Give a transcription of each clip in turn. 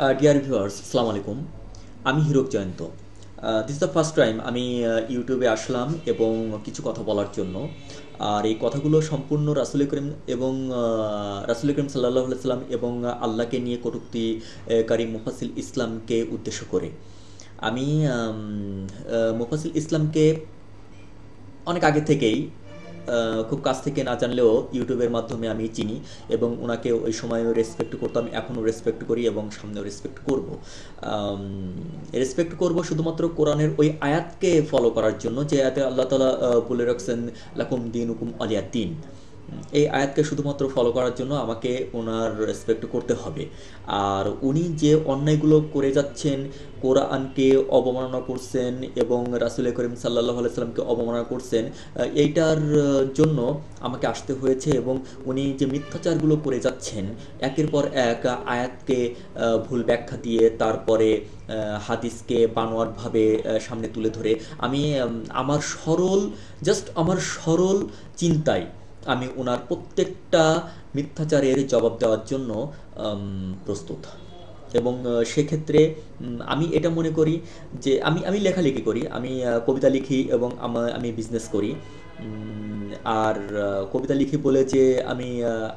Dear viewers, আসসালামু আলাইকুম। আমি Hirak Jayanta. This the first time আমি ইউটিউবে আসলাম এবং কিছু কথা বলার জন্য। আর এই কথাগুলো সম্পূর্ণ রাসূল করিম এবং রাসূল করিম সাল্লাল্লাহু আলাইহি সাল্লাম এবং আল্লাহকে নিয়ে কটূক্তিকারী মুফাসসিল ইসলামকে উদ্দেশ্য করে। আমি মুফাসসিল ইসলামকে অনেক আগে থেকেই খুব কাছ থেকে না জানলেও ইউটিউবের মাধ্যমে আমি চিনি এবং ওনাকে ওই সময়ও রেসপেক্ট করতাম, এখনও রেসপেক্ট করি এবং সামনেও রেসপেক্ট করব। রেসপেক্ট করব শুধুমাত্র কোরআনের ওই আয়াতকে ফলো করার জন্য, যে আয়াতে আল্লাহ তাআলা বলে রাখছেন লাকুম দীনুকুম ওয়ালিয়া দ্বীন। এই আয়াতকে শুধুমাত্র ফলো করার জন্য আমাকে ওনার রেসপেক্ট করতে হবে। আর উনি যে অন্যায়গুলো করে যাচ্ছেন, কোরআনকে অবমাননা করছেন এবং রাসূল করিম সাল্লাল্লাহু আলাইহি সাল্লামকে অবমাননা করছেন, এইটার জন্য আমাকে আসতে হয়েছে। এবং উনি যে মিথ্যাচারগুলো করে যাচ্ছেন, একের পর এক আয়াতকে ভুল ব্যাখ্যা দিয়ে, তারপরে হাদিসকে বানোয়াটভাবে সামনে তুলে ধরে, আমি আমার সরল চিন্তায় আমি ওনার প্রত্যেকটা মিথ্যাচারের জবাব দেওয়ার জন্য প্রস্তুত। এবং সেক্ষেত্রে আমি এটা মনে করি যে আমি লেখালেখি করি, আমি কবিতা লিখি এবং আমি বিজনেস করি। আর কবিতা লিখি বলে যে আমি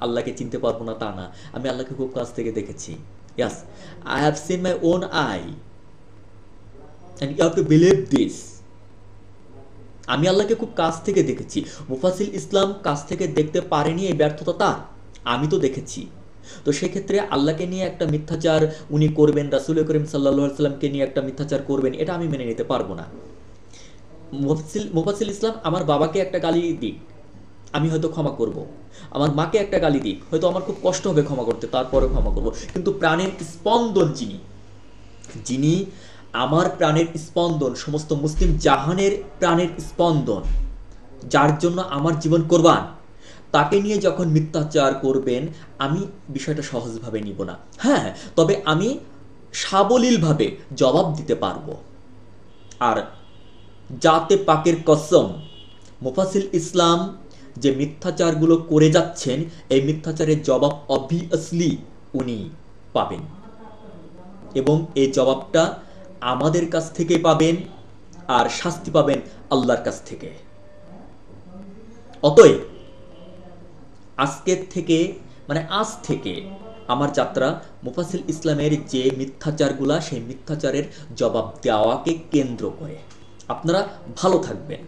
আল্লাহকে চিনতে পারবো না তা না। আমি আল্লাহকে খুব কাছ থেকে দেখেছি। Yes, I have seen my own eye and you have to believe this. আমি আল্লাহকে খুব কাছ থেকে দেখেছি। মুফাসিল ইসলাম কাছ থেকে দেখতে পারেনি, এই ব্যর্থতা তার। আমি তো দেখেছি। তো সেক্ষেত্রে আল্লাহকে নিয়ে একটা মিথ্যাচার উনি করবেন, রাসূল করিম সাল্লাল্লাহু আলাইহি সাল্লামকে নিয়ে একটা মিথ্যাচার করবেন, এটা আমি মেনে নিতে পারবো না। মুফাসিল ইসলাম আমার বাবাকে একটা গালি দিক, আমি হয়তো ক্ষমা করব। আমার মাকে একটা গালি দিক, হয়তো আমার খুব কষ্ট হবে ক্ষমা করতে, তারপরে ক্ষমা করব। কিন্তু প্রাণের স্পন্দন যিনি, যিনি আমার প্রাণের স্পন্দন, সমস্ত মুসলিম জাহানের প্রাণের স্পন্দন, যার জন্য আমার জীবন কোরবান, তাকে নিয়ে যখন মিথ্যাচার করবেন, আমি বিষয়টা সহজভাবে নিব না। হ্যাঁ, তবে আমি সাবলীলভাবে জবাব দিতে পারবো। আর জাতে পাকের কসম, মুফাসিল ইসলাম যে মিথ্যাচারগুলো করে যাচ্ছেন, এই মিথ্যাচারের জবাব অবভিয়াসলি উনি পাবেন এবং এই জবাবটা আমাদের কাছ থেকে পাবেন, আর শাস্তি পাবেন আল্লাহর কাছ থেকে। অতএব আজ থেকে আমার যাত্রা মুফাসিল ইসলামের যে মিথ্যাচারগুলা, সেই মিথ্যাচারের জবাব দেওয়াকে কেন্দ্র করে। আপনারা ভালো থাকবেন।